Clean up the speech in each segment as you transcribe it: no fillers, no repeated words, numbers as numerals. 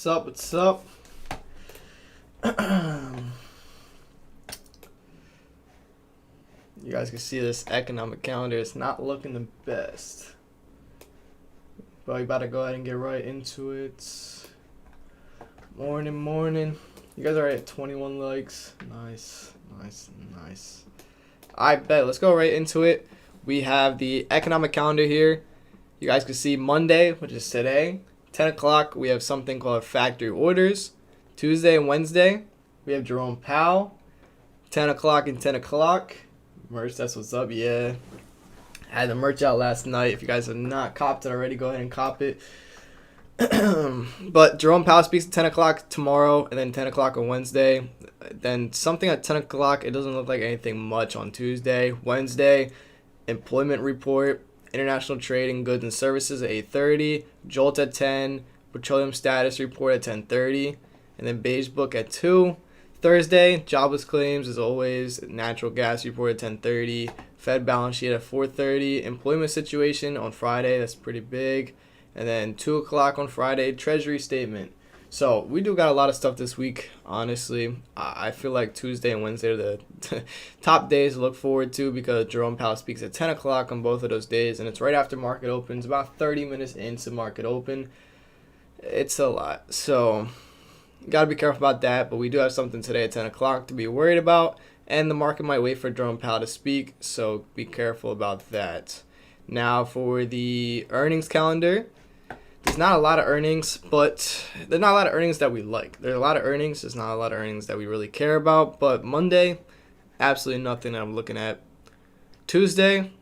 What's up? What's up? You guys can see this economic calendar. It's not looking the best. But we about to go ahead and get right into it. Morning. You guys are at 21 likes. Nice. I bet. Let's go right into it. We have the economic calendar here. You guys can see Monday, which is today, 10 o'clock, we have something called factory orders. Tuesday and Wednesday, we have Jerome Powell, 10 o'clock and 10 o'clock. Merch, that's what's up, yeah. I had the merch out last night. If you guys have not copped it already, go ahead and cop it. But Jerome Powell speaks at 10 o'clock tomorrow, and then 10 o'clock on Wednesday. Then something at 10 o'clock. It doesn't look like anything much on Tuesday. Wednesday, employment report, international trading, goods and services at 8:30. Jolt at 10. Petroleum status report at 10:30. And then beige book at 2. Thursday, jobless claims as always. Natural gas report at 10:30. Fed balance sheet at 4:30. Employment situation on Friday. That's pretty big. And then 2 o'clock on Friday, Treasury statement. So we do got a lot of stuff this week, honestly. I feel like Tuesday and Wednesday are the top days to look forward to because Jerome Powell speaks at 10 o'clock on both of those days. And it's right after market opens, about 30 minutes into market open. It's a lot. So got to be careful about that. But we do have something today at 10 o'clock to be worried about. And the market might wait for Jerome Powell to speak. So be careful about that. Now for the earnings calendar. There's not a lot of earnings, but there's not a lot of earnings that we like. There's a lot of earnings. There's not a lot of earnings that we really care about. But Monday, absolutely nothing that I'm looking at. Tuesday,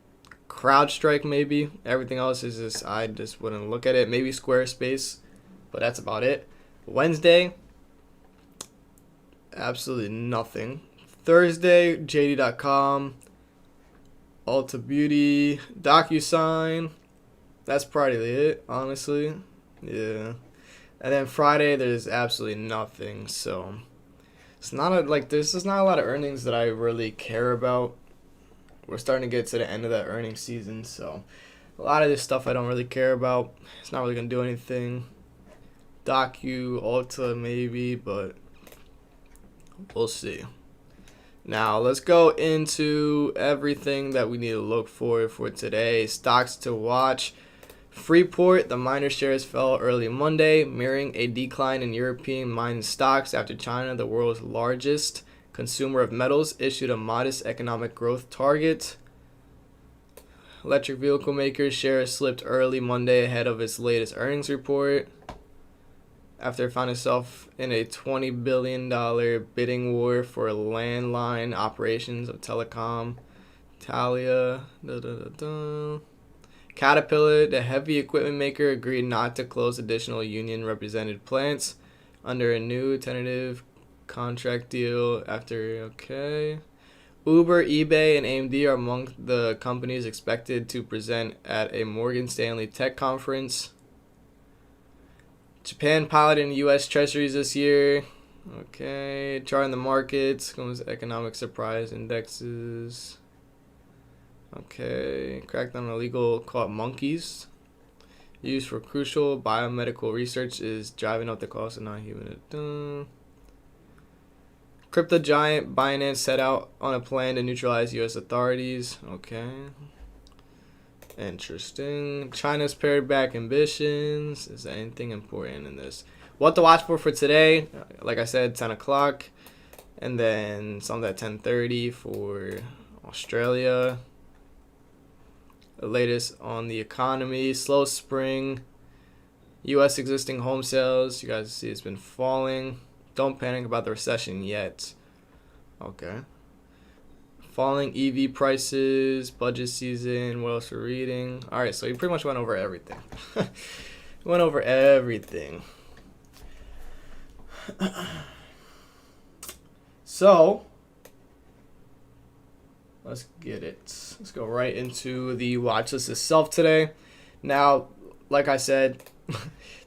CrowdStrike maybe. Everything else is just, I just wouldn't look at it. Maybe Squarespace, but that's about it. Wednesday, absolutely nothing. Thursday, JD.com, Ulta Beauty, DocuSign. That's probably it, honestly. Yeah. And then Friday, there's absolutely nothing. So it's not there's just not a lot of earnings that I really care about. We're starting to get to the end of that earnings season, so a lot of this stuff I don't really care about. It's not really gonna do anything. Ulta maybe, but we'll see. Now let's go into everything that we need to look for today. Stocks to watch. Freeport, the miner shares fell early Monday, mirroring a decline in European mining stocks after China, the world's largest consumer of metals, issued a modest economic growth target. Electric vehicle makers' shares slipped early Monday ahead of its latest earnings report after it found itself in a $20 billion bidding war for landline operations of telecom. Talia. Caterpillar, the heavy equipment maker, agreed not to close additional union-represented plants under a new tentative contract deal after, Uber, eBay, and AMD are among the companies expected to present at a Morgan Stanley tech conference. Japan piloting U.S. Treasuries this year. Chart in the markets. Comes economic surprise indexes. Crackdown on illegal caught monkeys used for crucial biomedical research is driving up the cost of non-human. Crypto giant Binance set out on a plan to neutralize U.S. authorities. Interesting. China's pared back ambitions. Is there anything important in this? What to watch for today? Like I said, 10 o'clock. And then something at 10:30 for Australia. The latest on the economy, slow spring, U.S. existing home sales. You guys see it's been falling. Don't panic about the recession yet. Falling EV prices, budget season. What else we're reading? All right, so you pretty much went over everything. So let's get it. Let's go right into the watch list itself today. Now, like I said,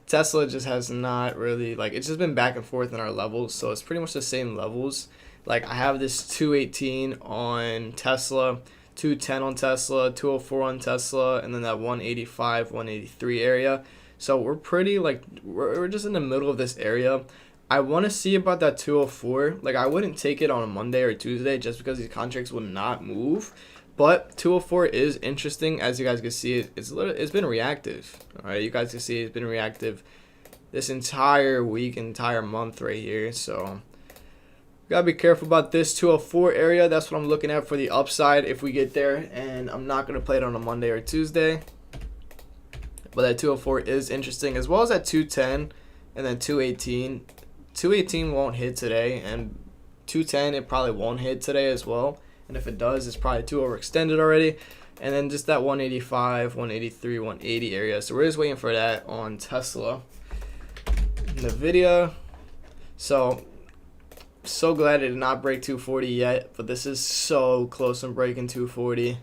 Tesla just has not really, it's just been back and forth in our levels. So it's pretty much the same levels. I have this 218 on Tesla, 210 on Tesla, 204 on Tesla, and then that 185, 183 area. So we're pretty like we're just in the middle of this area. I want to see about that 204. Like I wouldn't take it on a Monday or Tuesday just because these contracts will not move. But 204 is interesting, as you guys can see. It's been reactive. All right, you guys can see it's been reactive this entire week, entire month right here. So gotta be careful about this 204 area. That's what I'm looking at for the upside if we get there. And I'm not gonna play it on a Monday or Tuesday. But that 204 is interesting, as well as that 210 and then 218. 218 won't hit today, and 210 it probably won't hit today as well. And if it does, it's probably too overextended already. And then just that 185, 183, 180 area. So we're just waiting for that on Tesla. Nvidia. So glad it did not break 240 yet, but this is so close to breaking 240.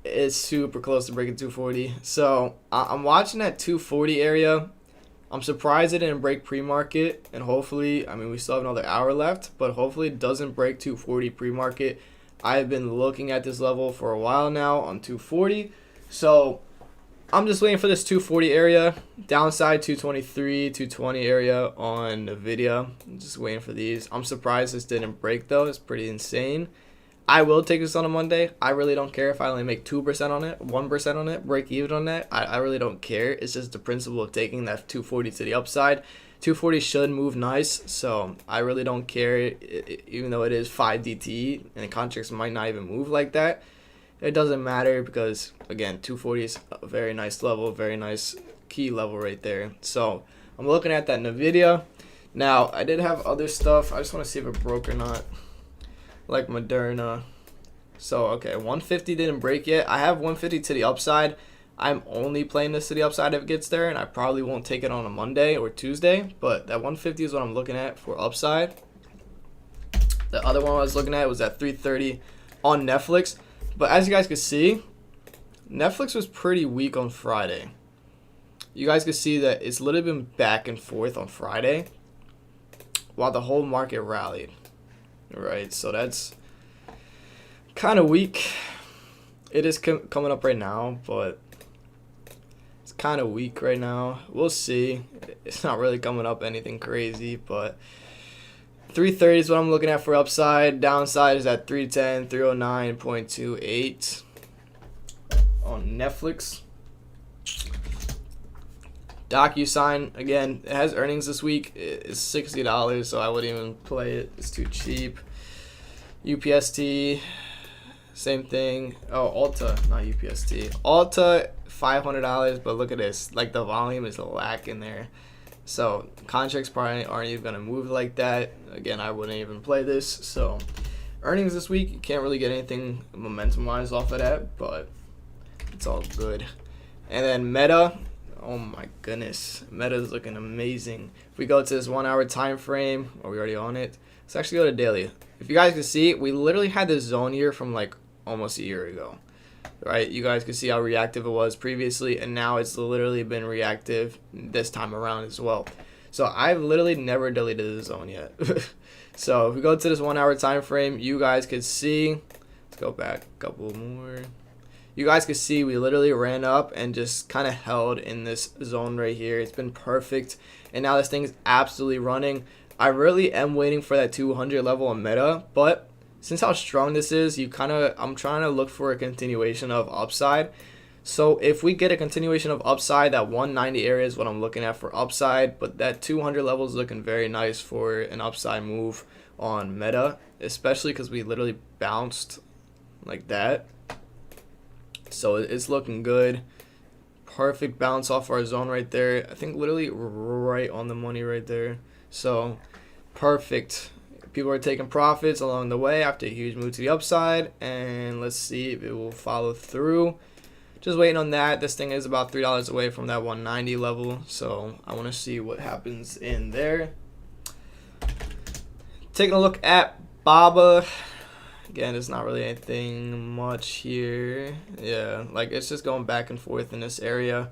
It's super close to breaking 240. So I'm watching that 240 area. I'm surprised it didn't break pre-market, and hopefully, I mean, we still have another hour left, but hopefully it doesn't break 240 pre-market. I've been looking at this level for a while now on 240. So I'm just waiting for this 240 area. Downside 223, 220 area on Nvidia. I'm just waiting for these. I'm surprised this didn't break though. It's pretty insane. I will take this on a Monday. I really don't care if I only make 2% on it, 1% on it, break even on that. I really don't care. It's just the principle of taking that 240 to the upside. 240 should move nice, so I really don't care, even though it is 5 DT and the contracts might not even move like that. It doesn't matter because, again, 240 is a very nice level, very nice key level right there. So I'm looking at that Nvidia. Now, I did have other stuff. I just want to see if it broke or not. Like Moderna. So okay, 150 didn't break yet. I have 150 to the upside. I'm only playing this to the upside if it gets there, and I probably won't take it on a Monday or Tuesday, but that 150 is what I'm looking at for upside. The other one I was looking at was at 330 on Netflix, but as you guys can see, Netflix was pretty weak on Friday. You guys can see that it's literally been back and forth on Friday while the whole market rallied. Right, so that's kind of weak. It is coming up right now, but it's kind of weak right now. We'll see. It's not really coming up anything crazy, but 330 is what I'm looking at for upside. Downside is at 310, 309.28 on Netflix. DocuSign, again, it has earnings this week. It's $60, so I wouldn't even play it. It's too cheap. UPST, same thing. Oh, Alta, not UPST. Alta, $500, but look at this. Like, the volume is lacking there. So, contracts probably aren't even going to move like that. Again, I wouldn't even play this. So, earnings this week, you can't really get anything momentum-wise off of that, but it's all good. And then Meta. Oh my goodness, Meta is looking amazing. If we go to this 1 hour time frame, are we already on it? Let's actually go to daily. If you guys can see, we literally had this zone here from like almost a year ago, right? You guys can see how reactive it was previously, and now it's literally been reactive this time around as well. So I've literally never deleted the zone yet. So if we go to this 1 hour time frame, you guys could see, let's go back a couple more. You guys can see we literally ran up and just kind of held in this zone right here. It's been perfect. And now this thing is absolutely running. I really am waiting for that 200 level on Meta. But since how strong this is, I'm trying to look for a continuation of upside. So if we get a continuation of upside, that 190 area is what I'm looking at for upside. But that 200 level is looking very nice for an upside move on Meta. Especially because we literally bounced like that. So it's looking good. Perfect bounce off our zone right there. I think literally right on the money right there. So perfect. People are taking profits along the way after a huge move to the upside. And let's see if it will follow through. Just waiting on that. This thing is about $3 away from that 190 level. So I want to see what happens in there. Taking a look at BABA. Again, it's not really anything much here. Yeah, like it's just going back and forth in this area.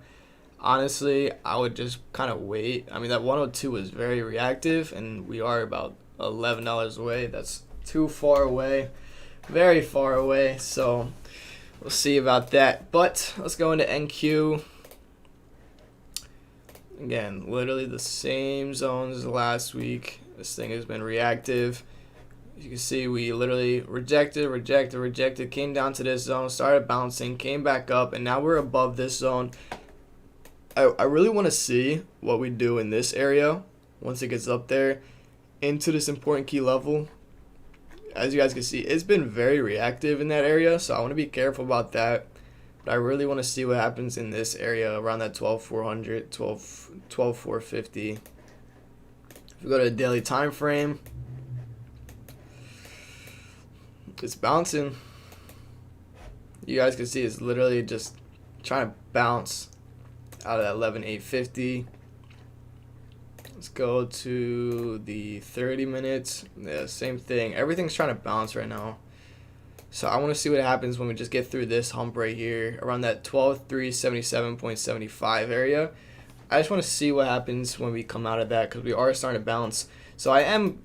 Honestly, I would just kind of wait. I mean, that 102 is very reactive, and we are about $11 away. That's too far away. Very far away. So we'll see about that. But let's go into NQ. Again, literally the same zones as last week. This thing has been reactive. As you can see, we literally rejected, came down to this zone, started bouncing, came back up, and now we're above this zone. I really want to see what we do in this area once it gets up there into this important key level. As you guys can see, it's been very reactive in that area, so I want to be careful about that. But I really want to see what happens in this area around that 12,400, 12,450. If we go to the daily time frame, it's bouncing. You guys can see it's literally just trying to bounce out of that 11,850. Let's go to the 30 minutes. Yeah, same thing. Everything's trying to bounce right now. So I want to see what happens when we just get through this hump right here around that 12,377.75 area. I just want to see what happens when we come out of that, because we are starting to bounce. So I am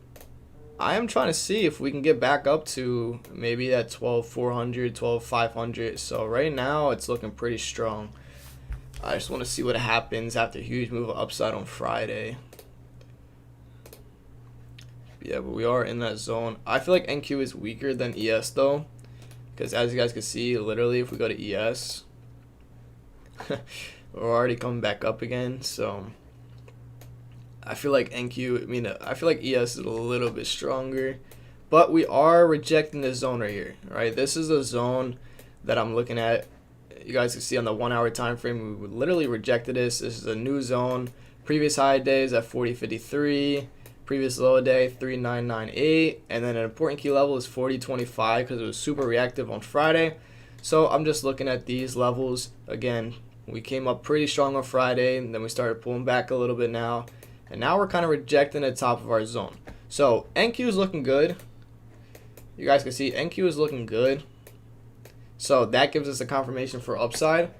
trying to see if we can get back up to maybe that 12,400, 12,500. So right now it's looking pretty strong. I just want to see what happens after a huge move upside on Friday. Yeah, but we are in that zone. I feel like NQ is weaker than ES though, because as you guys can see, literally if we go to ES, we're already coming back up again. So I feel like I feel like ES is a little bit stronger, but we are rejecting this zone right here, right? This is the zone that I'm looking at. You guys can see on the 1 hour time frame, we literally rejected this. This is a new zone. Previous high days at 40.53. Previous low day 3998, and then an important key level is 40.25 because it was super reactive on Friday. So I'm just looking at these levels again. We came up pretty strong on Friday, and then we started pulling back a little bit now, and now we're kind of rejecting the top of our zone. So NQ is looking good. You guys can see NQ is looking good. So that gives us a confirmation for upside.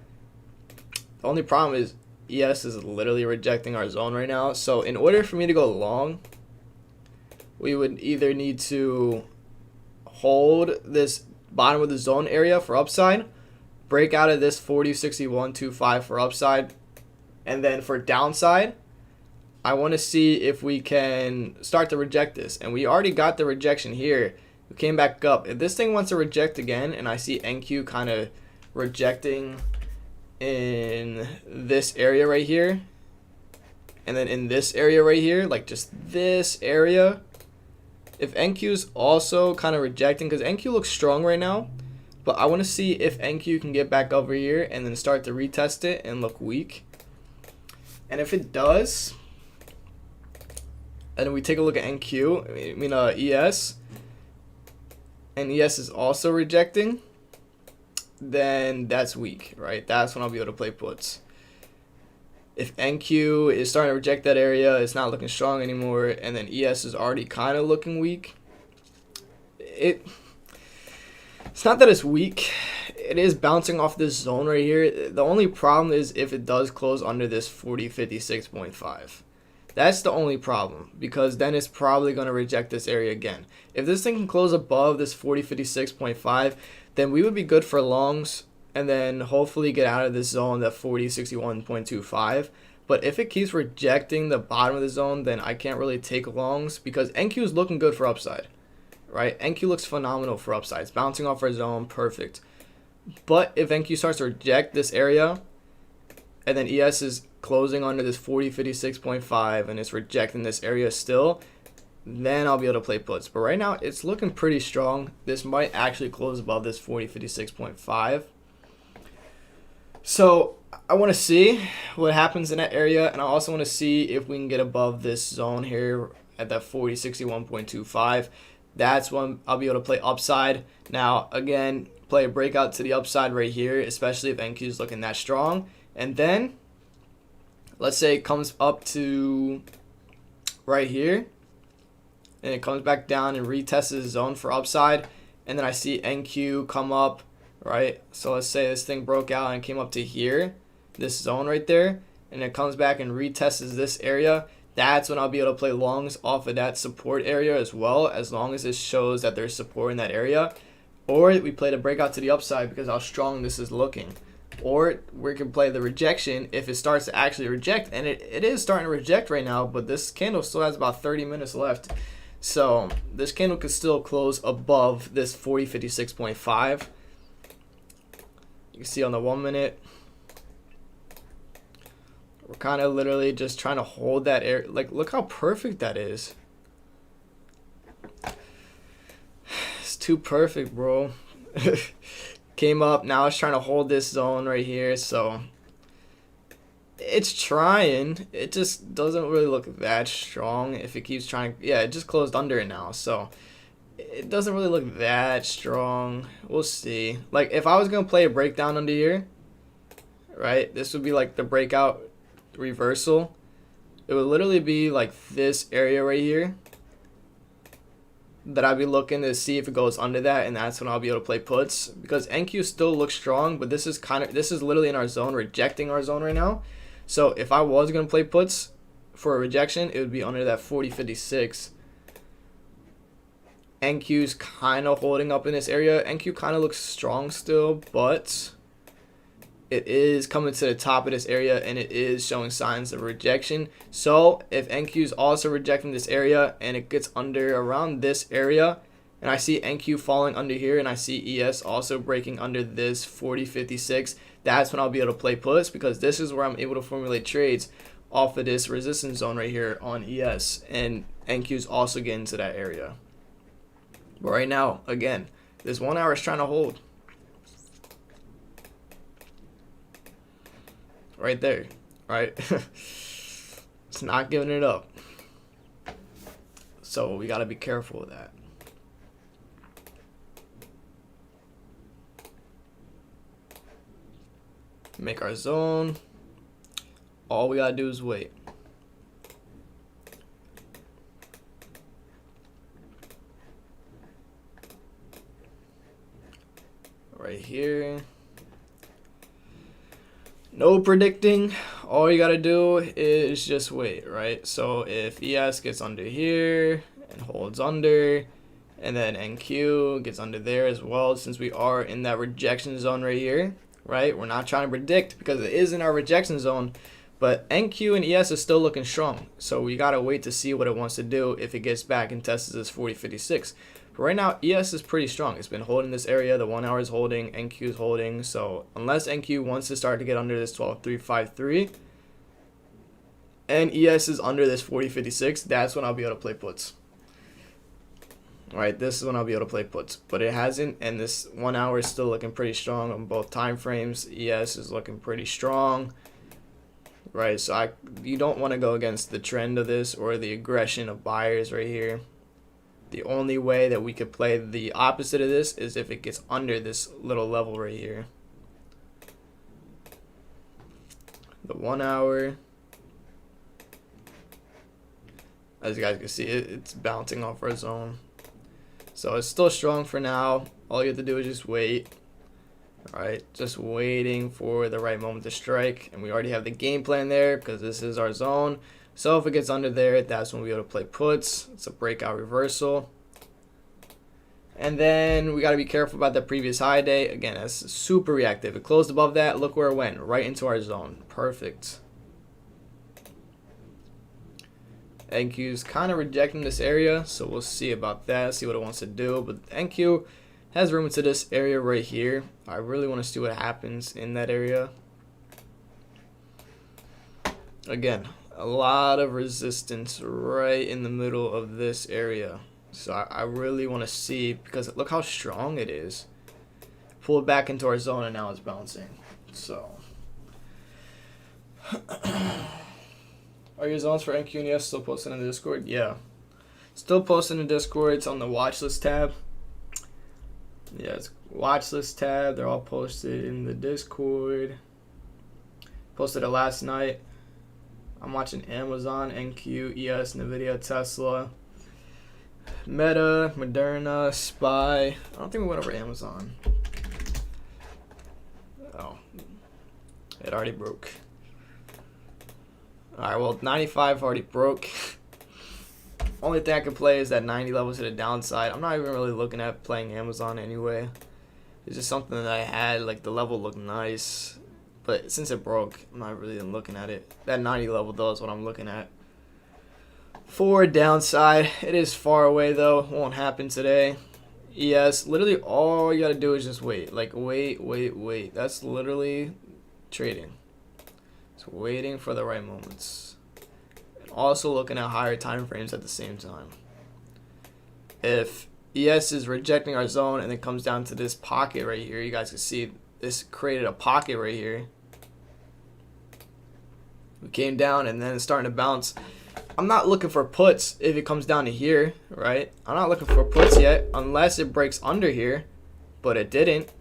The only problem is ES is literally rejecting our zone right now. So in order for me to go long, we would either need to hold this bottom of the zone area for upside, break out of this 40.6125 for upside, and then for downside, I want to see if we can start to reject this. And we already got the rejection here. We came back up. If this thing wants to reject again, and I see NQ kind of rejecting in this area right here, and then in this area right here, like just this area, if NQ is also kind of rejecting, because NQ looks strong right now, but I want to see if NQ can get back over here and then start to retest it and look weak. And if it does, and then we take a look at NQ, ES, and ES is also rejecting, then that's weak, right? That's when I'll be able to play puts. If NQ is starting to reject that area, it's not looking strong anymore, and then ES is already kind of looking weak. It's not that it's weak. It is bouncing off this zone right here. The only problem is if it does close under this 40.56.5. That's the only problem, because then it's probably going to reject this area again. If this thing can close above this 40.56.5, then we would be good for longs, and then hopefully get out of this zone, that 40.61.25. But if it keeps rejecting the bottom of the zone, then I can't really take longs, because NQ is looking good for upside, right? NQ looks phenomenal for upside. It's bouncing off our zone, perfect. But if NQ starts to reject this area, and then ES is closing under this 40.56.5, and it's rejecting this area still, then I'll be able to play puts. But right now, it's looking pretty strong. This might actually close above this 40.56.5. So I want to see what happens in that area, and I also want to see if we can get above this zone here at that 40.61.25. That's when I'll be able to play upside. Now, again, play a breakout to the upside right here, especially if NQ is looking that strong. And then, let's say it comes up to right here, and it comes back down and retests the zone for upside, and then I see NQ come up, right? So let's say this thing broke out and came up to here, this zone right there, and it comes back and retests this area. That's when I'll be able to play longs off of that support area as well, as long as it shows that there's support in that area. Or we played a breakout to the upside because how strong this is looking. or we can play the rejection if it starts to actually reject, and it is starting to reject right now, but this candle still has about 30 minutes left. So this candle could still close above this 4056.5. You can see on the 1 minute, we're kind of literally just trying to hold that air. Like, look how perfect that is. It's too perfect, bro. Came up, now it's trying to hold this zone right here. So it's trying, it just doesn't really look that strong if it keeps trying. Yeah, it just closed under it now, so it doesn't really look that strong. We'll see. Like, if I was gonna play a breakdown under here, right, this would be like the breakout reversal. It would literally be like this area right here that I'd be looking to see if it goes under that, and that's when I'll be able to play puts, because NQ still looks strong, but this is literally in our zone, rejecting our zone right now. So if I was going to play puts for a rejection, it would be under that 4056. NQ's kind of holding up in this area. NQ kind of looks strong still, but it is coming to the top of this area, and it is showing signs of rejection. So if NQ is also rejecting this area and it gets under around this area, and I see NQ falling under here, and I see ES also breaking under this 4056, that's when I'll be able to play puts, because this is where I'm able to formulate trades off of this resistance zone right here on ES, and NQ is also getting to that area. But right now, again, this 1 hour is trying to hold. Right there, right? It's not giving it up. So we got to be careful with that. Make our zone. All we got to do is wait. Right here. No predicting. All you got to do is just wait, right? So if ES gets under here and holds under, and then NQ gets under there as well, since we are in that rejection zone right here, right? We're not trying to predict because it is in our rejection zone, but NQ and ES is still looking strong. So we got to wait to see what it wants to do if it gets back and tests this 4056. But right now, ES is pretty strong. It's been holding this area. The 1 hour is holding. NQ is holding. So unless NQ wants to start to get under this 12353 and ES is under this 4056, that's when I'll be able to play puts. All right, this is when I'll be able to play puts, but it hasn't, and this 1 hour is still looking pretty strong on both time frames. ES is looking pretty strong, right? So you don't want to go against the trend of this or the aggression of buyers right here. The only way that we could play the opposite of this is if it gets under this little level right here. The 1 hour, as you guys can see, it's bouncing off our zone. So it's still strong for now. All you have to do is just wait. All right, just waiting for the right moment to strike. And we already have the game plan there because this is our zone. So if it gets under there, that's when we'll be able to play puts. It's a breakout reversal. And then we got to be careful about the previous high day. Again, that's super reactive. It closed above that. Look where it went. Right into our zone. Perfect. NQ's kind of rejecting this area, so we'll see about that, see what it wants to do. But NQ has room into this area right here. I really want to see what happens in that area. Again, a lot of resistance right in the middle of this area. So I really want to see, because look how strong it is. Pull it back into our zone, and now it's bouncing. So are your zones for NQ and ES still posted in the Discord? Yeah. Still posted in the Discord. It's on the watch list tab. Yeah, it's watch list tab. They're all posted in the Discord. Posted it last night. I'm watching Amazon, NQ, ES, NVIDIA, Tesla, Meta, Moderna, SPY. I don't think we went over Amazon. Oh. It already broke. Alright, well, 95 already broke. Only thing I can play is that 90 level to the downside. I'm not even really looking at playing Amazon anyway. It's just something that I had, like the level looked nice. But since it broke, I'm not really looking at it. That 90 level though is what I'm looking at. For downside, it is far away though. Won't happen today. Yes, literally all you gotta do is just wait. Like wait. That's literally trading. It's waiting for the right moments. And also looking at higher time frames at the same time. If ES is rejecting our zone and it comes down to this pocket right here, you guys can see this created a pocket right here. We came down and then it's starting to bounce. I'm not looking for puts if it comes down to here, right? I'm not looking for puts yet unless it breaks under here, but it didn't.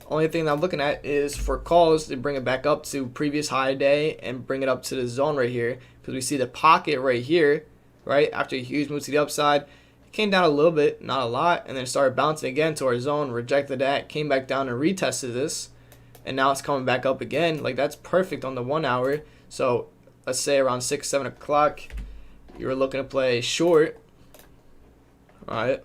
Only thing that I'm looking at is for calls to bring it back up to previous high day and bring it up to the zone right here, because we see the pocket right here, right? After a huge move to the upside, it came down a little bit, not a lot, and then started bouncing again to our zone, rejected that, came back down and retested this, and now it's coming back up again. Like, that's perfect on the 1 hour. So let's say around 6-7 o'clock you're looking to play short. All right,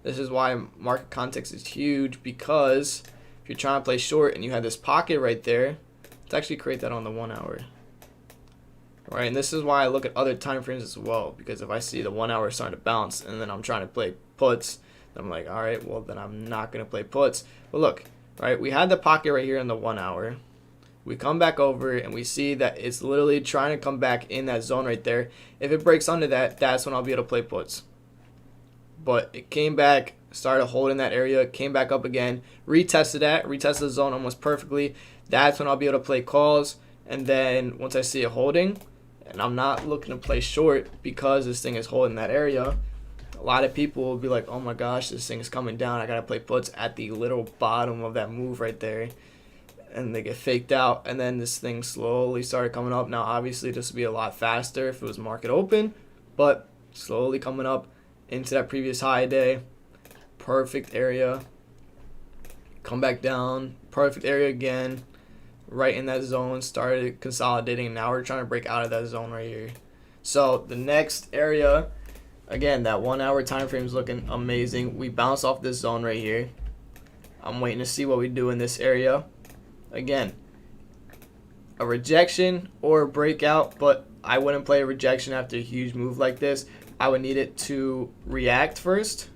this is why market context is huge, because if you're trying to play short and you have this pocket right there, let's actually create that on the 1 hour. All right, and this is why I look at other time frames as well, because if I see the 1 hour starting to bounce and then I'm trying to play puts, then I'm like, all right, well then I'm not gonna play puts. But look, right, we had the pocket right here in the 1 hour. We come back over and we see that it's literally trying to come back in that zone right there. If it breaks under that, that's when I'll be able to play puts. But it came back, started holding that area, came back up again, retested the zone almost perfectly. That's when I'll be able to play calls. And then once I see it holding, and I'm not looking to play short because this thing is holding that area, a lot of people will be like, oh my gosh, this thing is coming down. I got to play puts at the little bottom of that move right there. And they get faked out, and then this thing slowly started coming up. Now obviously this would be a lot faster if it was market open, but slowly coming up into that previous high day. Perfect area, come back down, perfect area again, right in that zone, started consolidating. Now we're trying to break out of that zone right here. So the next area, again, that 1 hour time frame is looking amazing. We bounce off this zone right here. I'm waiting to see what we do in this area. Again, a rejection or a breakout, but I wouldn't play a rejection after a huge move like this. I would need it to react first.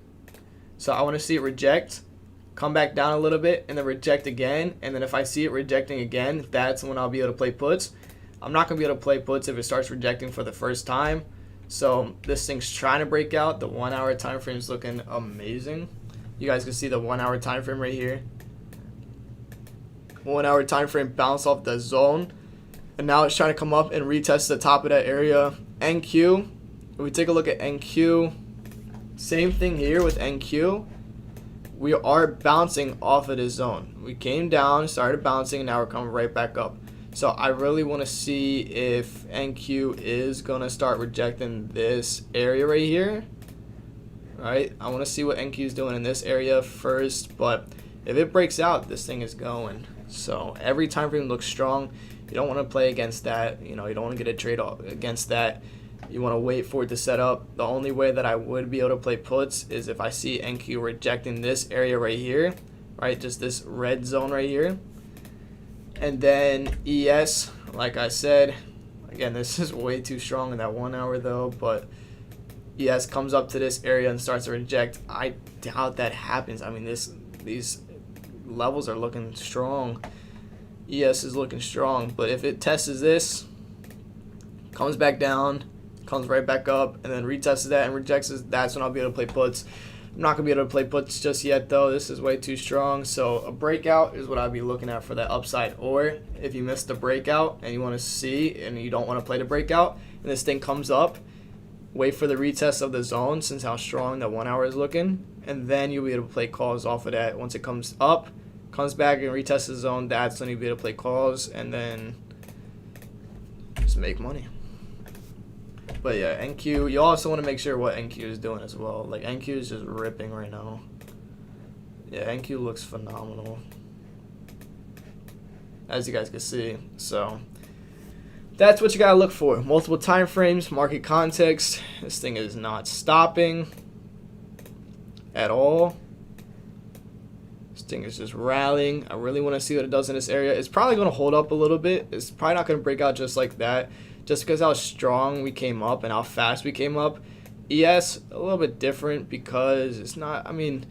So I want to see it reject, come back down a little bit, and then reject again. And then if I see it rejecting again, that's when I'll be able to play puts. I'm not going to be able to play puts if it starts rejecting for the first time. So this thing's trying to break out. The 1 hour time frame is looking amazing. You guys can see the 1 hour time frame right here. 1 hour time frame bounce off the zone, and now it's trying to come up and retest the top of that area. NQ, if we take a look at NQ, same thing here with NQ. We are bouncing off of this zone. We came down, started bouncing, and now we're coming right back up. So I really want to see if NQ is going to start rejecting this area right here. Right, I want to see what NQ is doing in this area first, but if it breaks out, this thing is going. So every time frame looks strong. You don't want to play against that. You know, you don't want to get a trade against that. You want to wait for it to set up. The only way that I would be able to play puts is if I see NQ rejecting this area right here, right? Just this red zone right here. And then ES, like I said, again, this is way too strong in that 1 hour though, but ES comes up to this area and starts to reject. I doubt that happens. I mean, these levels are looking strong. ES is looking strong, but if it tests this, comes back down, comes right back up, and then retests that and rejects it, that's when I'll be able to play puts. I'm not gonna be able to play puts just yet though. This is way too strong. So a breakout is what I'd be looking at for that upside. Or if you missed the breakout and you want to see and you don't want to play the breakout and this thing comes up, wait for the retest of the zone since how strong that 1 hour is looking, and then you'll be able to play calls off of that. Once it comes up, comes back and retests the zone, that's when you'll be able to play calls and then just make money. But yeah, NQ, you also want to make sure what NQ is doing as well. Like NQ is just ripping right now. Yeah, NQ looks phenomenal, as you guys can see. So that's what you gotta look for. Multiple time frames, market context. This thing is not stopping at all. This thing is just rallying. I really want to see what it does in this area. It's probably going to hold up a little bit. It's probably not going to break out just like that, just because how strong we came up and how fast we came up. ES, a little bit different because it's not, I mean,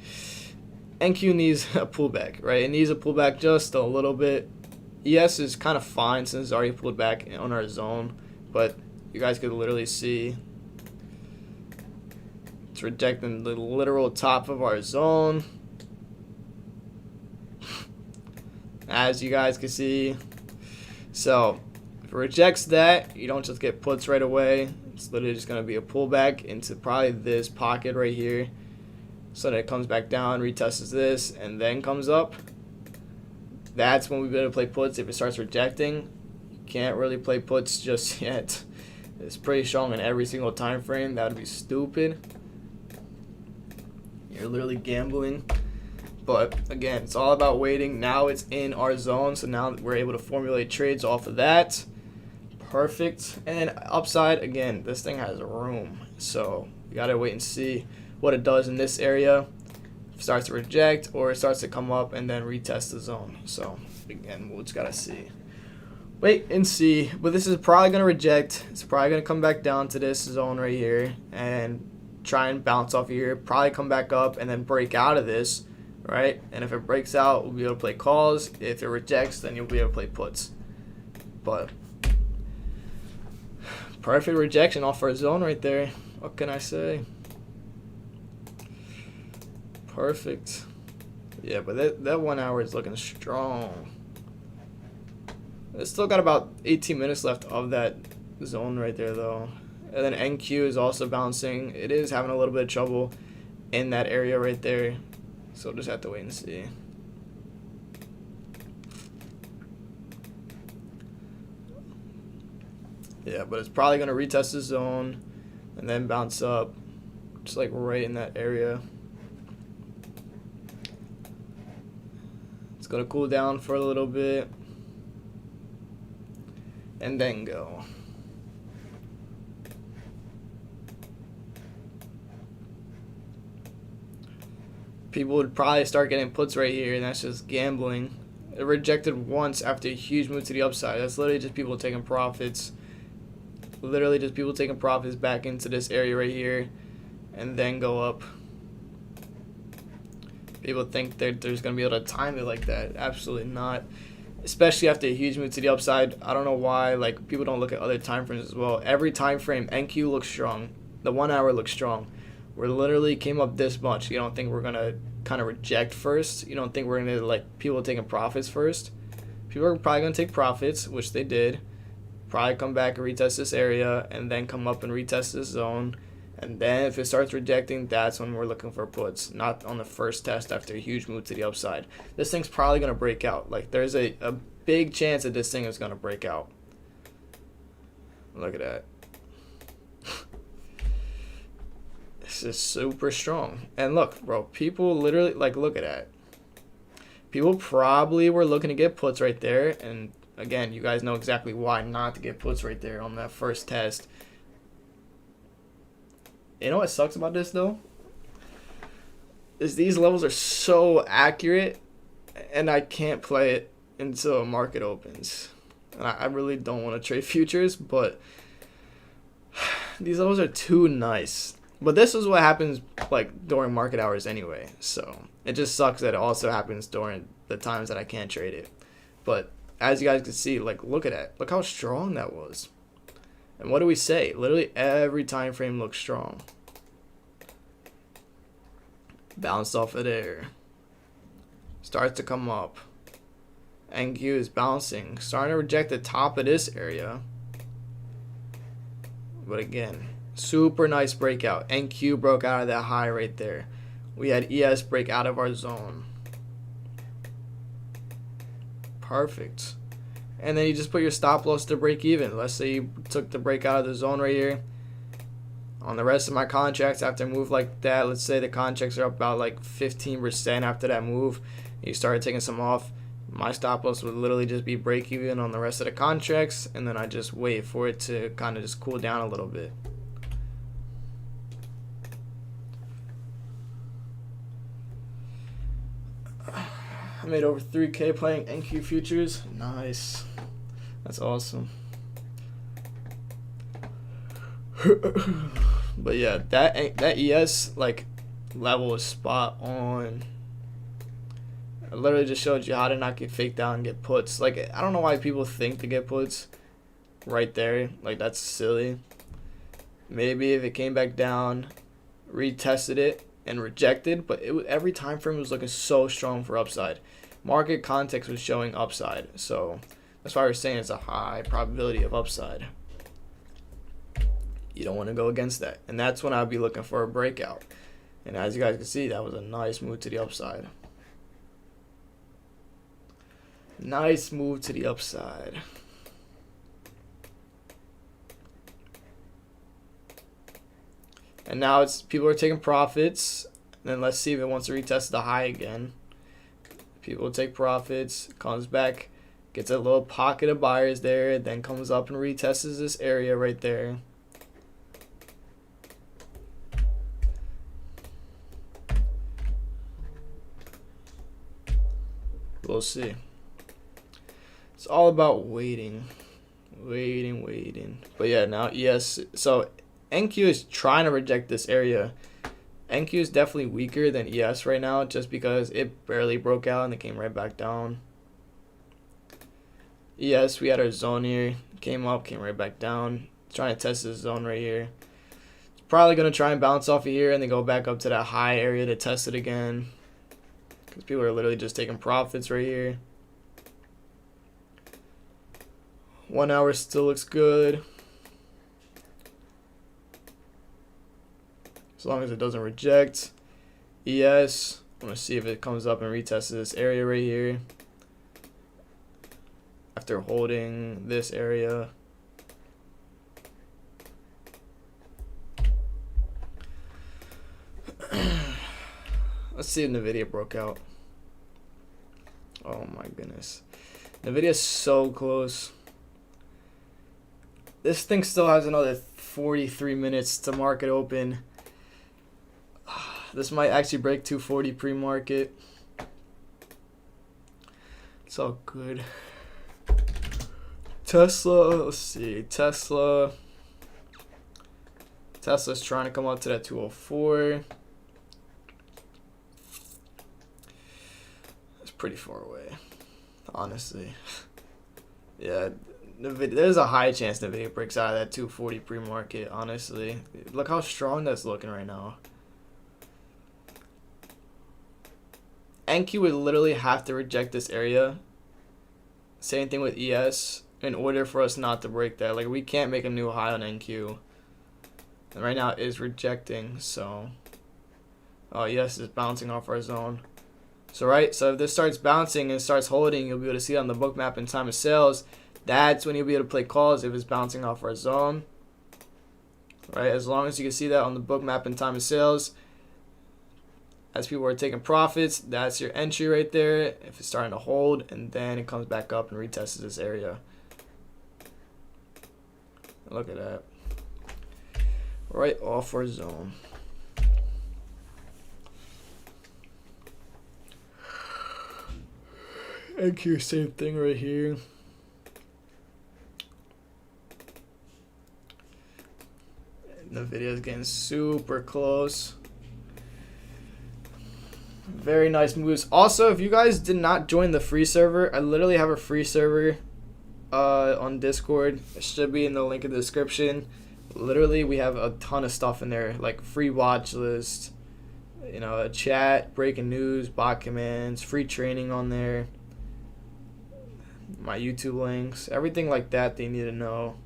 NQ needs a pullback, right? It needs a pullback just a little bit. ES is kind of fine since it's already pulled back on our zone, but you guys could literally see it's rejecting the literal top of our zone. As you guys can see. So if it rejects that, you don't just get puts right away. It's literally just going to be a pullback into probably this pocket right here. So that it comes back down, retests this, and then comes up. That's when we'll be able to play puts. If it starts rejecting, you can't really play puts just yet. It's pretty strong in every single time frame. That would be stupid. You're literally gambling. But again, it's all about waiting. Now it's in our zone, so now we're able to formulate trades off of that. Perfect. And upside, again, this thing has room, so you gotta wait and see what it does in this area. If it starts to reject or it starts to come up and then retest the zone. So again, we'll just gotta see. Wait and see. But this is probably gonna reject. It's probably gonna come back down to this zone right here and try and bounce off of here. Probably come back up and then break out of this. Right, and if it breaks out, we'll be able to play calls. If it rejects, then you'll be able to play puts. But perfect rejection off our zone right there. What can I say? Perfect. Yeah, but that 1 hour is looking strong. It's still got about 18 minutes left of that zone right there, though. And then NQ is also bouncing. It is having a little bit of trouble in that area right there. So just have to wait and see. Yeah, but it's probably going to retest the zone and then bounce up just like right in that area. It's going to cool down for a little bit and then go. People would probably start getting puts right here, and that's just gambling. It rejected once after a huge move to the upside. That's literally just people taking profits. Literally just people taking profits back into this area right here and then go up. People think that there's going to be able to time it like that. Absolutely not. Especially after a huge move to the upside. I don't know why like people don't look at other time frames as well. Every time frame, NQ looks strong. The 1 hour looks strong. We literally came up this much. You don't think we're going to kind of reject first? You don't think we're going to, like, people taking profits first? People are probably going to take profits, which they did. Probably come back and retest this area, and then come up and retest this zone. And then if it starts rejecting, that's when we're looking for puts. Not on the first test after a huge move to the upside. This thing's probably going to break out. Like, there's a big chance that this thing is going to break out. Look at that. This is super strong. And look, bro, people literally, like, look at that. People probably were looking to get puts right there. And, again, you guys know exactly why not to get puts right there on that first test. You know what sucks about this, though? Is these levels are so accurate, and I can't play it until a market opens. And I really don't want to trade futures, but these levels are too nice. But this is what happens like during market hours anyway. So it just sucks that it also happens during the times that I can't trade it. But as you guys can see, like, look at that. Look how strong that was. And what do we say? Literally every time frame looks strong. Bounced off of there. Starts to come up. NQ is bouncing. Starting to reject the top of this area. But again, super nice breakout. NQ broke out of that high right there. We had ES break out of our zone. Perfect. And then you just put your stop loss to break even. Let's say you took the break out of the zone right here. On the rest of my contracts, after a move like that, let's say the contracts are up about like 15% after that move. You started taking some off. My stop loss would literally just be break even on the rest of the contracts. And then I just wait for it to kind of just cool down a little bit. made over 3K playing NQ futures. Nice. That's awesome. But yeah, that ES like level is spot on. I literally just showed you how to not get faked out and get puts. Like, I don't know why people think to get puts right there. Like, that's silly. Maybe if it came back down, retested it, and rejected, but every time frame was looking so strong for upside. Market context was showing upside, so that's why we're saying it's a high probability of upside. You don't want to go against that, and that's when I'd be looking for a breakout. And as you guys can see, that was a nice move to the upside. Nice move to the upside. And now it's people are taking profits. And then let's see if it wants to retest the high again. People take profits, comes back, gets a little pocket of buyers there, then comes up and retests this area right there. We'll see. It's all about waiting. But yeah, now ES. So NQ is trying to reject this area. NQ is definitely weaker than ES right now just because it barely broke out and it came right back down. ES, we had our zone here. Came up, came right back down. Trying to test this zone right here. It's probably going to try and bounce off of here and then go back up to that high area to test it again. Because people are literally just taking profits right here. 1 hour still looks good. As long as it doesn't reject. ES, I want to see if it comes up and retests this area right here. After holding this area. Let's see if NVIDIA broke out. Oh my goodness. NVIDIA's so close. This thing still has another 43 minutes to market open. This might actually break 240 pre-market. It's all good. Tesla, let's see. Tesla's trying to come up to that 204. It's pretty far away, honestly. Yeah, there's a high chance NVIDIA breaks out of that 240 pre-market, honestly. Look how strong that's looking right now. NQ would literally have to reject this area. Same thing with ES in order for us not to break that. Like, we can't make a new high on NQ. And right now it is rejecting, so. Oh, ES is bouncing off our zone. So if this starts bouncing and starts holding, you'll be able to see it on the book map in time of sales. That's when you'll be able to play calls if it's bouncing off our zone. Right, as long as you can see that on the book map in time of sales. As people are taking profits, that's your entry right there. If it's starting to hold, and then it comes back up and retests this area. Look at that. Right off our zone. NQ, same thing right here. The video is getting super close. Very nice moves. Also, if you guys did not join the free server, I literally have a free server on Discord. It should be in the link in the description. Literally, we have a ton of stuff in there, like free watch list, you know, a chat, breaking news, bot commands, free training on there, my YouTube links, everything like that they need to know.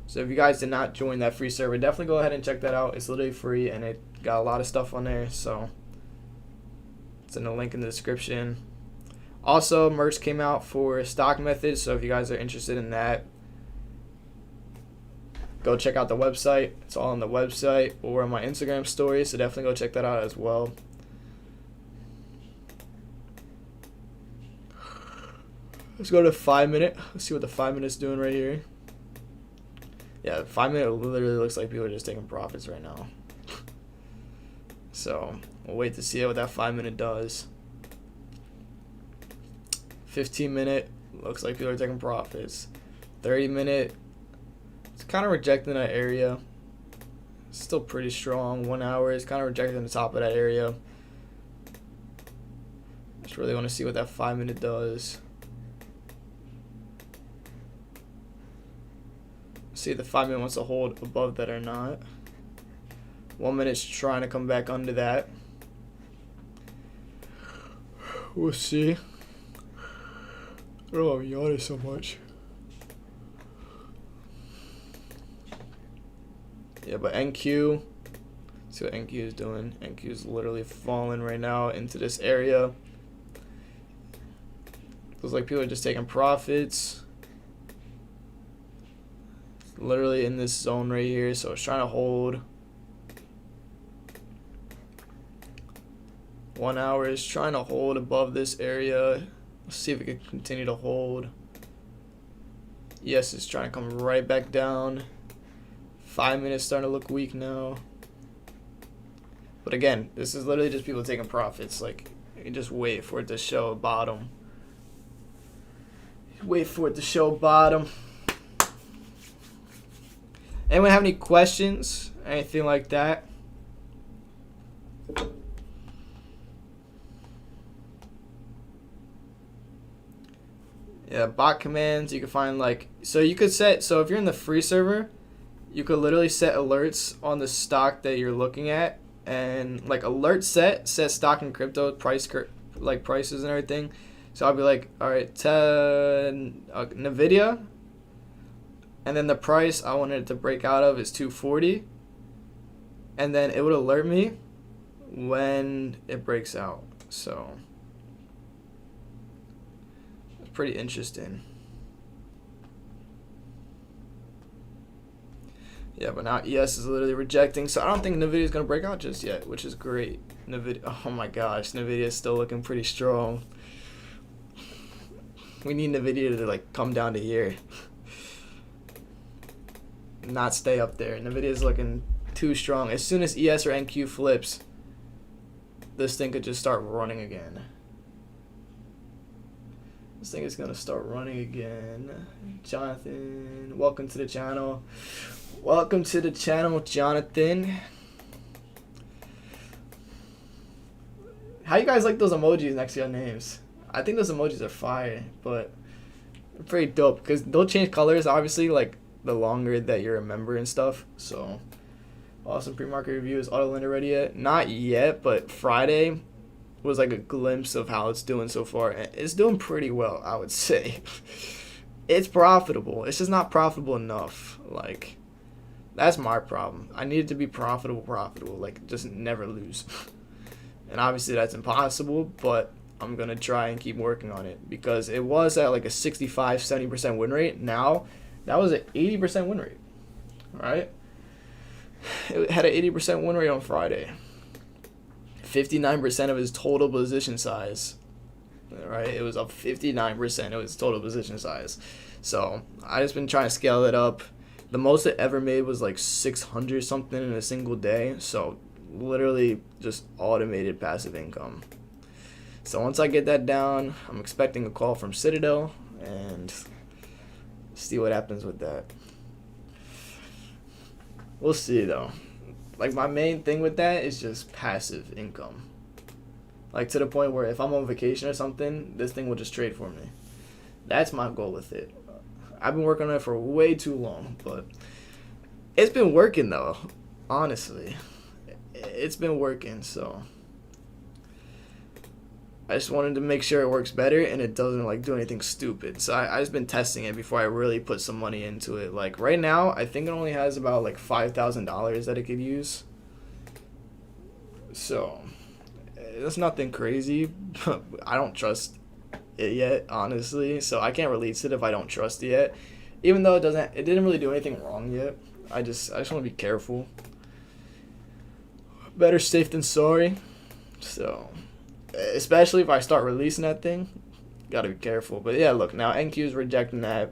So if you guys did not join that free server, definitely go ahead and check that out. It's literally free and it got a lot of stuff on there, so it's in the link in the description. Also, merch came out for Stock Method, so if you guys are interested in that, go check out the website. It's all on the website or on my Instagram story, so definitely go check that out as well. Let's go to 5 minute. Let's see what the 5 minute's doing right here. Yeah, 5 minute literally looks like people are just taking profits right now. So we'll wait to see what that 5 minute does. 15-minute, looks like people are taking profits. 30-minute, it's kind of rejecting that area. It's still pretty strong. 1 hour is kind of rejecting the top of that area. Just really want to see what that 5-minute does. See if the 5-minute wants to hold above that or not. 1 minute's trying to come back under that. We'll see. I don't know why I'm yawning so much. Yeah, but NQ. See what NQ is doing. NQ is literally falling right now into this area. Feels like people are just taking profits. It's literally in this zone right here, so it's trying to hold. 1 hour is trying to hold above this area. Let's see if it can continue to hold. Yes, it's trying to come right back down. 5 minutes starting to look weak now. But again, this is literally just people taking profits. Like, you can just wait for it to show a bottom. Wait for it to show bottom. Anyone have any questions? Anything like that? Yeah, bot commands, you can find like, so you could set, so if you're in the free server, you could literally set alerts on the stock that you're looking at, and like alert set stock and crypto price, like prices and everything. So I'll be like, all right, Nvidia, and then the price I wanted it to break out of is 240, and then it would alert me when it breaks out. So it's pretty interesting. Yeah, but now ES is literally rejecting, so I don't think Nvidia is gonna break out just yet, which is great. Nvidia, oh my gosh, Nvidia is still looking pretty strong. We need Nvidia to like come down to here, not stay up there. Nvidia is looking too strong. As soon as ES or NQ flips, this thing could just start running again. This thing is gonna start running again. Jonathan, welcome to the channel. Welcome to the channel, Jonathan. How you guys like those emojis next to your names? I think those emojis are fire, but they're pretty dope because they'll change colors, obviously, like the longer that you're a member and stuff. So, awesome. Pre-market review. Is auto lender ready yet? Not yet, but Friday was like a glimpse of how it's doing so far. It's doing pretty well, I would say. It's profitable. It's just not profitable enough. Like, that's my problem. I need it to be profitable, like just never lose. And obviously that's impossible, but I'm going to try and keep working on it because it was at like a 65-70% win rate. Now, that was an 80% win rate, right? It had an 80% win rate on Friday. 59% of his total position size, right? It was up 59% of his total position size. So I just been trying to scale it up. The most it ever made was like 600 something in a single day. So literally just automated passive income. So once I get that down, I'm expecting a call from Citadel and see what happens with that. We'll see though. Like my main thing with that is just passive income. Like to the point where if I'm on vacation or something, this thing will just trade for me. That's my goal with it. I've been working on it for way too long, but it's been working though, honestly. It's been working, so I just wanted to make sure it works better and it doesn't like do anything stupid. So I just been testing it before I really put some money into it. Like right now, I think it only has about like $5,000 that it could use. So it's nothing crazy. I don't trust it yet, honestly. So I can't release it if I don't trust it yet. Even though it didn't really do anything wrong yet. I just want to be careful. Better safe than sorry. So especially if I start releasing that thing, gotta be careful. But yeah, look, now NQ is rejecting that.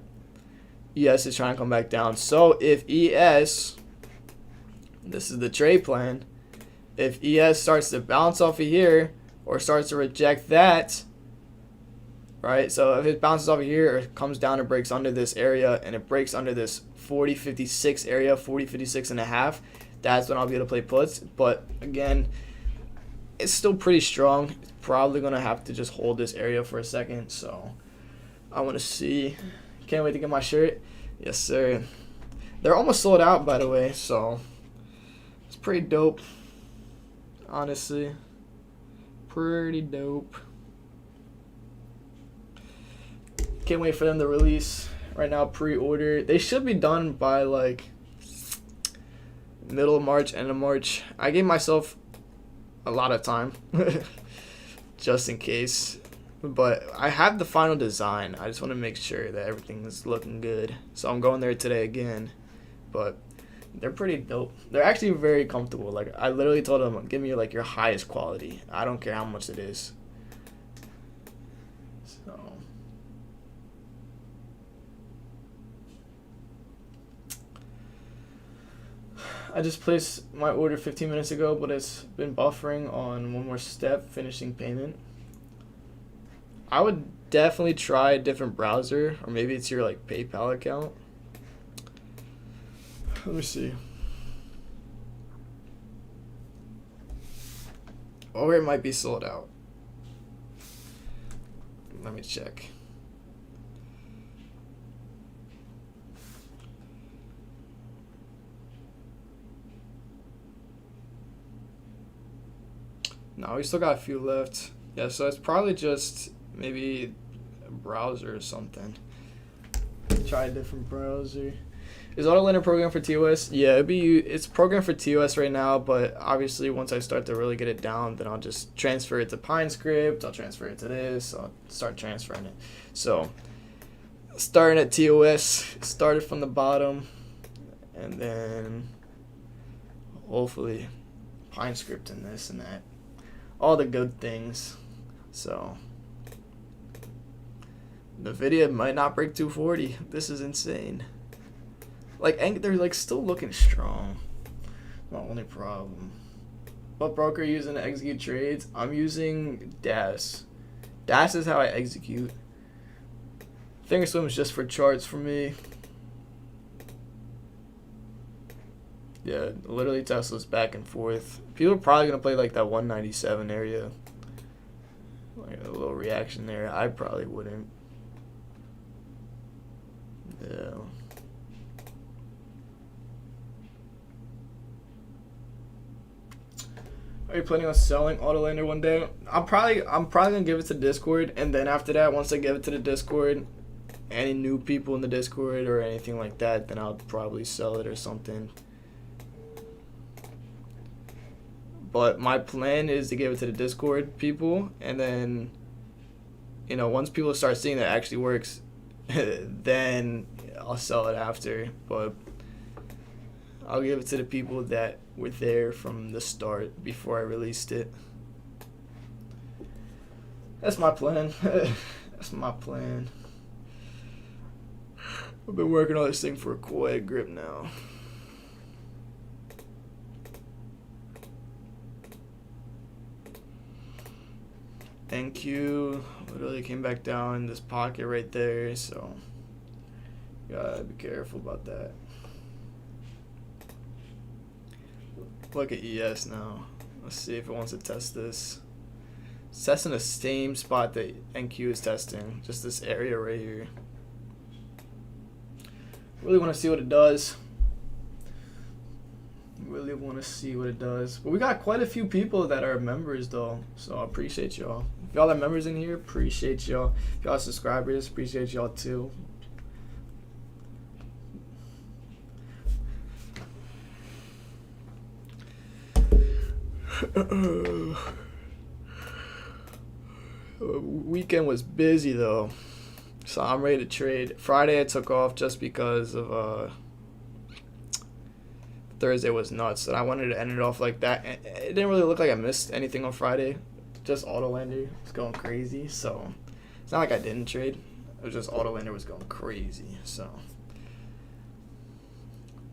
ES is trying to come back down. So if ES, this is the trade plan, if ES starts to bounce off of here or starts to reject that, right? So if it bounces over here or it comes down and breaks under this area and it breaks under this 40.56 area, 40.56 and a half, that's when I'll be able to play puts. But again, it's still pretty strong. It's probably going to have to just hold this area for a second. So I want to see. Can't wait to get my shirt. Yes, sir. They're almost sold out, by the way. So it's pretty dope. Honestly. Pretty dope. Can't wait for them to release. Right now, pre-order. They should be done by like middle of March, end of March. I gave myself a lot of time just in case. But I have the final design. I just want to make sure that everything is looking good. So I'm going there today again. But they're pretty dope. They're actually very comfortable. Like, I literally told them, give me like your highest quality. I don't care how much it is. So I just placed my order 15 minutes ago, but it's been buffering on one more step, finishing payment. I would definitely try a different browser, or maybe it's your like PayPal account. Let me see. Or it might be sold out. Let me check. No, we still got a few left. Yeah, so it's probably just maybe a browser or something. Try a different browser. Is AutoLender programmed for TOS? Yeah, it's programmed for TOS right now, but obviously once I start to really get it down, then I'll just transfer it to PineScript. I'll transfer it to this. I'll start transferring it. So starting at TOS, started from the bottom, and then hopefully PineScript and this and that. All the good things. So NVIDIA might not break 240. This is insane. Like, they're like still looking strong. Not only problem. What broker are you using to execute trades? I'm using DAS. DAS is how I execute. Thinkorswim is just for charts for me. Yeah, literally Tesla's back and forth. People are probably going to play like that 197 area. Like a little reaction there. I probably wouldn't. Yeah. Are you planning on selling AutoLender one day? I'm probably gonna give it to Discord, and then after that, once I give it to the Discord, any new people in the Discord or anything like that, then I'll probably sell it or something. But my plan is to give it to the Discord people, and then, you know, once people start seeing that it actually works, then I'll sell it after. But I'll give it to the people that were there from the start before I released it. That's my plan. That's my plan. I've been working on this thing for quite a grip now. NQ literally came back down in this pocket right there, so gotta be careful about that. Look at ES now. Let's see if it wants to test this. It's testing the same spot that NQ is testing, just this area right here. Really want to see what it does. Really want to see what it does. But we got quite a few people that are members though, so I appreciate y'all. If y'all are members in here, appreciate y'all. If y'all are subscribers, appreciate y'all too. Weekend was busy though, so I'm ready to trade. Friday I took off just because of Thursday was nuts, and I wanted to end it off like that. It didn't really look like I missed anything on Friday. Just AutoLender was going crazy, so it's not like I didn't trade. It was just AutoLender was going crazy, so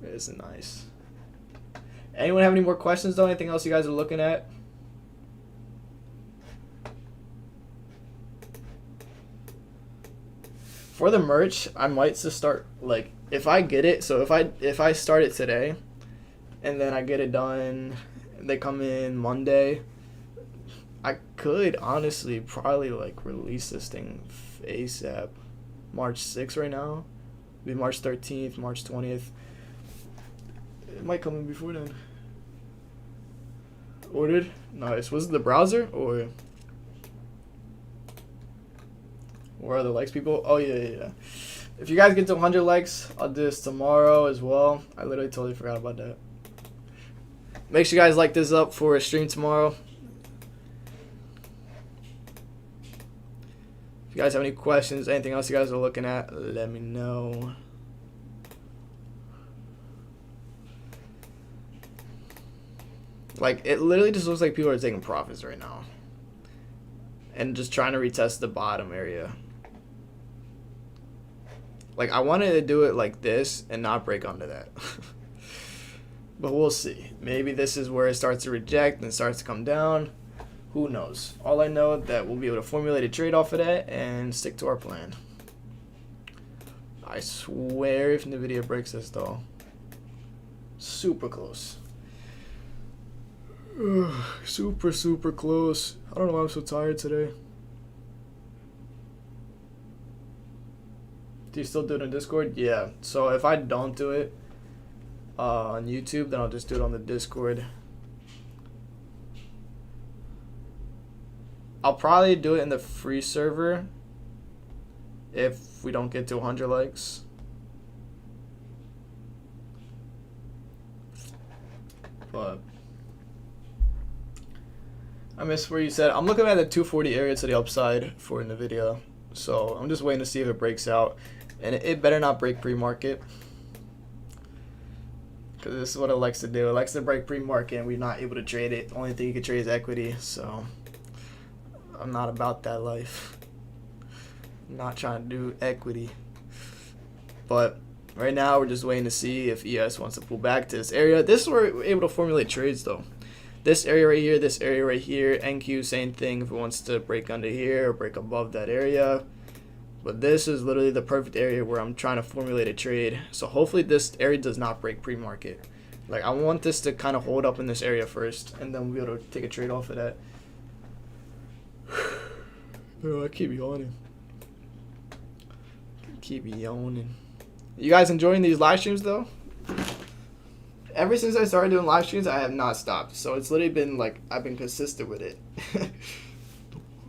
it's nice. Anyone have any more questions though? Anything else you guys are looking at? For the merch, I might just start, like, if I get it, so if I start it today and then I get it done, they come in Monday, I could honestly probably like release this thing ASAP. March 6th right now. It'll be March 13th, March 20th. It might come in before then. Ordered? Nice. Was it the browser or where are the likes, people? Oh yeah. If you guys get to 100 likes, I'll do this tomorrow as well. I literally totally forgot about that. Make sure you guys like this up for a stream tomorrow. If you guys have any questions, anything else you guys are looking at, let me know. Like, it literally just looks like people are taking profits right now. And just trying to retest the bottom area. Like, I wanted to do it like this and not break under that. But we'll see. Maybe this is where it starts to reject and starts to come down. Who knows? All I know is that we'll be able to formulate a trade off of that and stick to our plan. I swear if NVIDIA breaks this though. Super close. Super close. I don't know why I'm so tired today. Do you still do it on Discord? Yeah. So if I don't do it on YouTube, then I'll just do it on the Discord. I'll probably do it in the free server if we don't get to 100 likes. But I missed where you said. I'm looking at the 240 area to the upside for NVIDIA. So I'm just waiting to see if it breaks out. And it better not break pre-market. Because this is what it likes to do. It likes to break pre-market and we're not able to trade it. The only thing you can trade is equity. So I'm not about that life. I'm not trying to do equity. But right now we're just waiting to see if ES wants to pull back to this area. This is where we're able to formulate trades though. This area right here, this area right here. NQ, same thing if it wants to break under here or break above that area. But this is literally the perfect area where I'm trying to formulate a trade. So hopefully this area does not break pre-market. Like I want this to kind of hold up in this area first. And then we'll be able to take a trade off of that. Oh, I keep yawning. You guys enjoying these live streams though? Ever since I started doing live streams, I have not stopped. So it's literally been like, I've been consistent with it.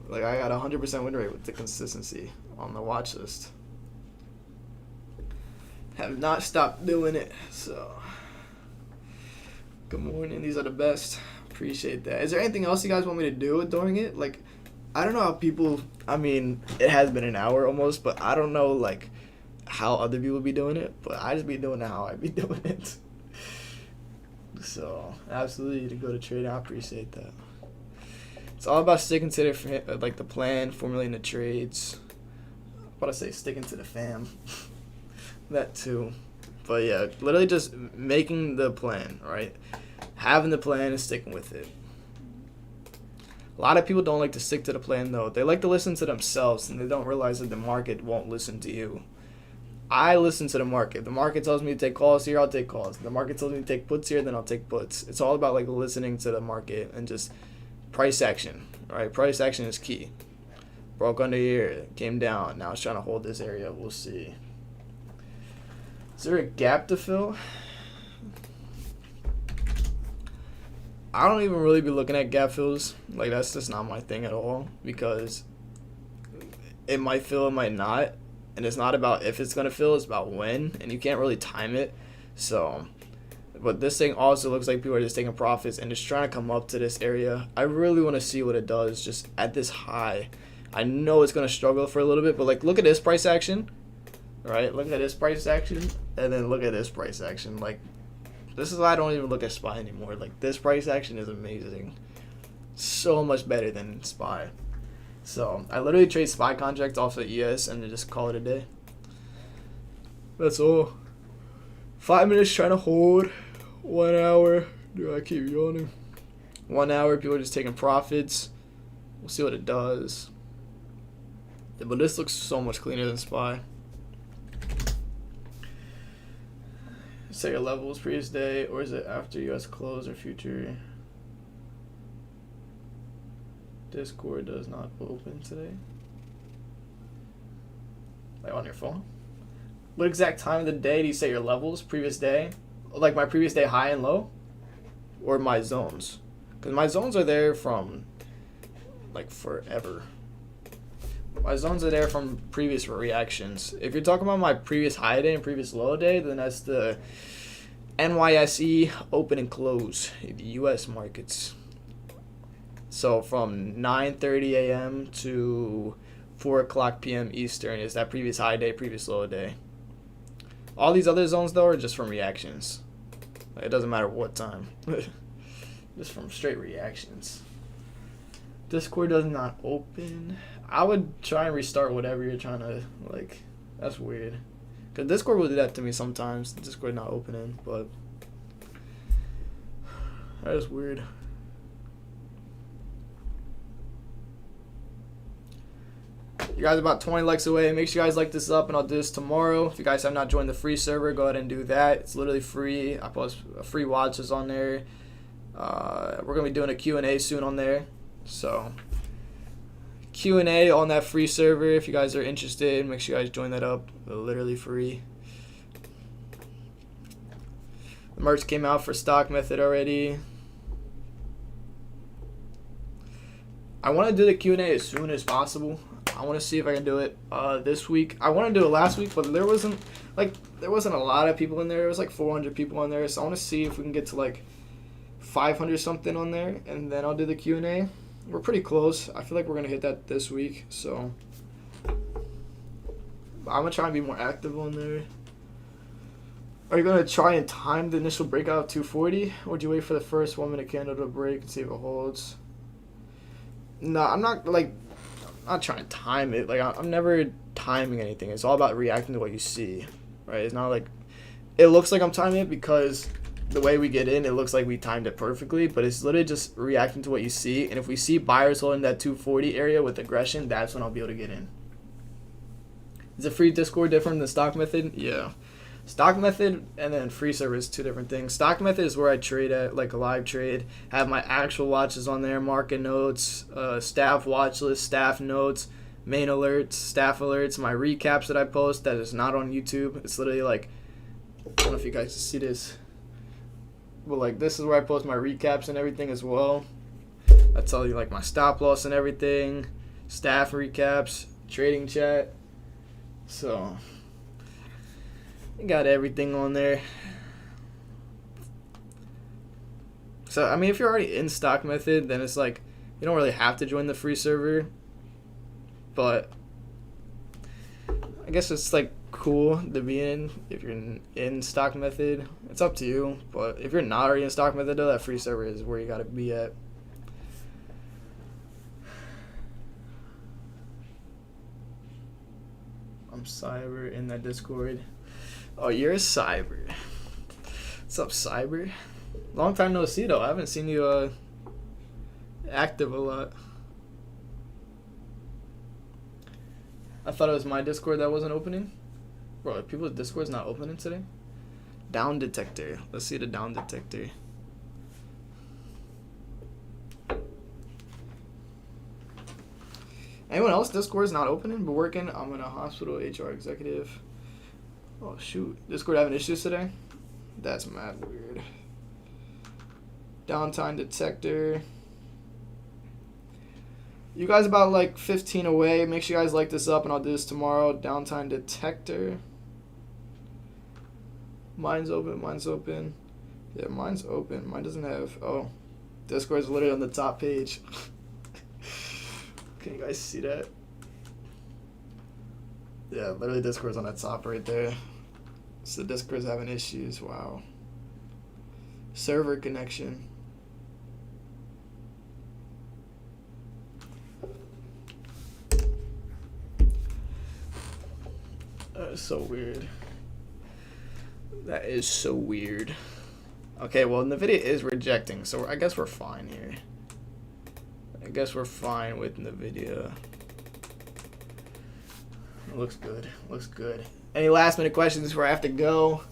Like I got 100% win rate with the consistency on the watch list. Have not stopped doing it. So good morning. These are the best. Appreciate that. Is there anything else you guys want me to do during it? Like, I don't know how people, I mean, it has been an hour almost, but I don't know like how other people be doing it, but I just be doing it how I be doing it. So absolutely to go to trading, I appreciate that. It's all about sticking to the like the plan, formulating the trades. I'm about to say sticking to the fam. That too. But yeah, literally just making the plan, right? Having the plan and sticking with it. A lot of people don't like to stick to the plan though. They like to listen to themselves and they don't realize that the market won't listen to you. I listen to the market. If the market tells me to take calls here, I'll take calls. If the market tells me to take puts here, then I'll take puts. It's all about like listening to the market and just price action. Right? Price action is key. Broke under here, came down. Now it's trying to hold this area. We'll see. Is there a gap to fill? I don't even really be looking at gap fills. Like that's just not my thing at all because it might fill, it might not. And it's not about if it's going to fill, it's about when. And you can't really time it. So, but this thing also looks like people are just taking profits and just trying to come up to this area. I really want to see what it does just at this high. I know it's going to struggle for a little bit, but like look at this price action. Right? Look at this price action. And then look at this price action. Like, this is why I don't even look at SPY anymore. Like, this price action is amazing. So much better than SPY. So I literally trade SPY contracts off of ES and then just call it a day. That's all. 5 minutes trying to hold. 1 hour. Dude, I keep yawning. 1 hour, people are just taking profits. We'll see what it does. Yeah, but this looks so much cleaner than SPY. Set your levels previous day, or is it after US close or future? Discord does not open today. Like on your phone? What exact time of the day do you set your levels? Previous day? Like my previous day high and low? Or my zones? Because my zones are there from like forever. My zones are there from previous reactions. If you're talking about my previous high day and previous low day, then that's the NYSE open and close, the US markets. So from 9:30 a.m. to 4 o'clock p.m. Eastern is that previous high day, previous low day. All these other zones, though, are just from reactions. It doesn't matter what time. Just from straight reactions. Discord does not open. I would try and restart whatever you're trying to, like, that's weird. Because Discord will do that to me sometimes. Discord not opening, but that is weird. You guys are about 20 likes away. Make sure you guys like this up, and I'll do this tomorrow. If you guys have not joined the free server, go ahead and do that. It's literally free. I post free watches on there. We're going to be doing a Q&A soon on there. So Q&A on that free server. If you guys are interested, make sure you guys join that up. They're literally free. The merch came out for Stock Method already. I want to do the Q&A as soon as possible. I want to see if I can do it this week. I want to do it last week, but there wasn't a lot of people in there. There was like 400 people on there, so I want to see if we can get to like 500 something on there, and then I'll do the Q&A. We're pretty close. I feel like we're gonna hit that this week, so I'm gonna try and be more active on there. Are you gonna try and time the initial breakout of 240, or do you wait for the first 1 minute candle to break and see if it holds? No, I'm not trying to time it. Like, I'm never timing anything. It's all about reacting to what you see, right? It's not like it looks like I'm timing it because the way we get in, it looks like we timed it perfectly, but it's literally just reacting to what you see. And if we see buyers holding that 240 area with aggression, that's when I'll be able to get in. Is the free Discord different than the Stock Method? Yeah. Stock Method and then free server is two different things. Stock Method is where I trade at, like a live trade. Have my actual watches on there, market notes, staff watch list, staff notes, main alerts, staff alerts, my recaps that I post that is not on YouTube. It's literally like, I don't know if you guys can see this, but like this is where I post my recaps and everything as well. I tell you like my stop loss and everything, staff recaps, trading chat. So got everything on there. So I mean, if you're already in Stock Method, then it's like you don't really have to join the free server, but I guess it's like cool to be in if you're in Stock Method. It's up to you, but if you're not already in Stock Method, though, that free server is where you gotta be at. I'm Cyber in that Discord. Oh, you're a Cyber. What's up, Cyber? Long time no see, though. I haven't seen you active a lot. I thought it was my Discord that wasn't opening. Bro, people's Discord's not opening today? Down detector. Let's see the down detector. Anyone else Discord's not opening but working? I'm in a hospital, HR executive. Oh shoot, Discord having issues today? That's mad weird. Downtime detector. You guys about like 15 away. Make sure you guys like this up, and I'll do this tomorrow. Downtime detector. Mine's open. Mine's open. Yeah, mine's open. Mine doesn't have. Oh, Discord's literally on the top page. Can you guys see that? Yeah, literally Discord's on that top right there. So Discord's having issues. Wow. Server connection. That is so weird. That is so weird. Okay, well, NVIDIA is rejecting, so I guess we're fine here. I guess we're fine with NVIDIA. Looks good. Looks good. Any last minute questions before I have to go?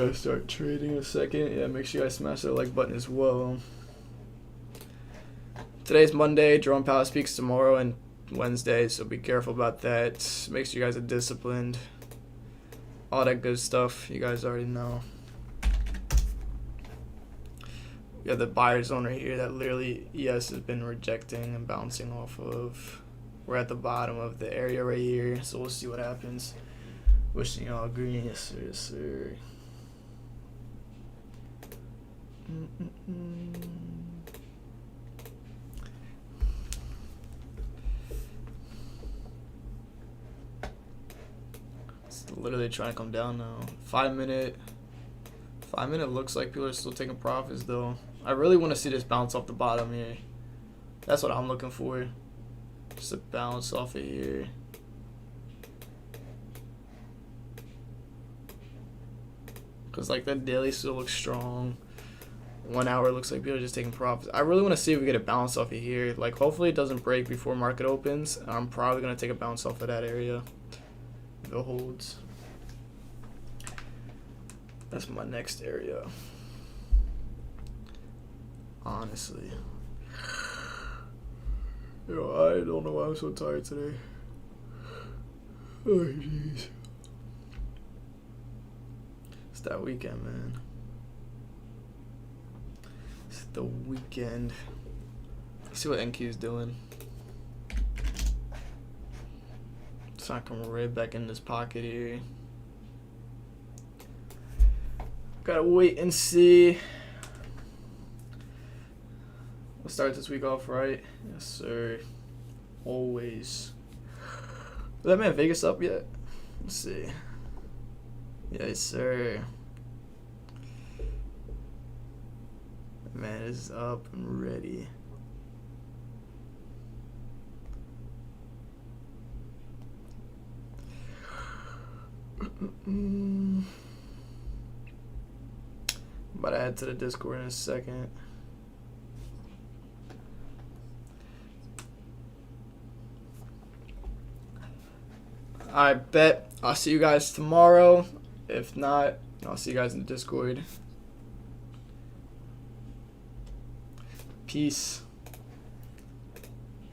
gotta start trading in a second. Yeah, make sure you guys smash that like button as well. Today's Monday. Jerome Powell speaks tomorrow and Wednesday, so be careful about that. Make sure you guys are disciplined. All that good stuff you guys already know. We have the buyer zone right here that literally ES has been rejecting and bouncing off of. We're at the bottom of the area right here, so we'll see what happens. Wishing y'all green. Yes, sir. Yes, sir. It's literally trying to come down now. 5 minute. 5 minute looks like people are still taking profits though. I really want to see this bounce off the bottom here. That's what I'm looking for. Just a bounce off of here. Because like that daily still looks strong. 1 hour looks like people are just taking profits. I really want to see if we get a bounce off of here. Like hopefully it doesn't break before market opens. I'm probably going to take a bounce off of that area. If it holds. That's my next area. Honestly. Yo, I don't know why I'm so tired today. Oh, jeez. It's that weekend, man. It's the weekend. Let's see what NQ's doing. It's not coming right back in this pocket here. Gotta wait and see. We'll start this week off right. Yes, sir. Always. Is that man Vegas up yet? Let's see. Yes, sir. Man is up and ready. I'm about to add to the Discord in a second. I bet I'll see you guys tomorrow. If not, I'll see you guys in the Discord. Peace.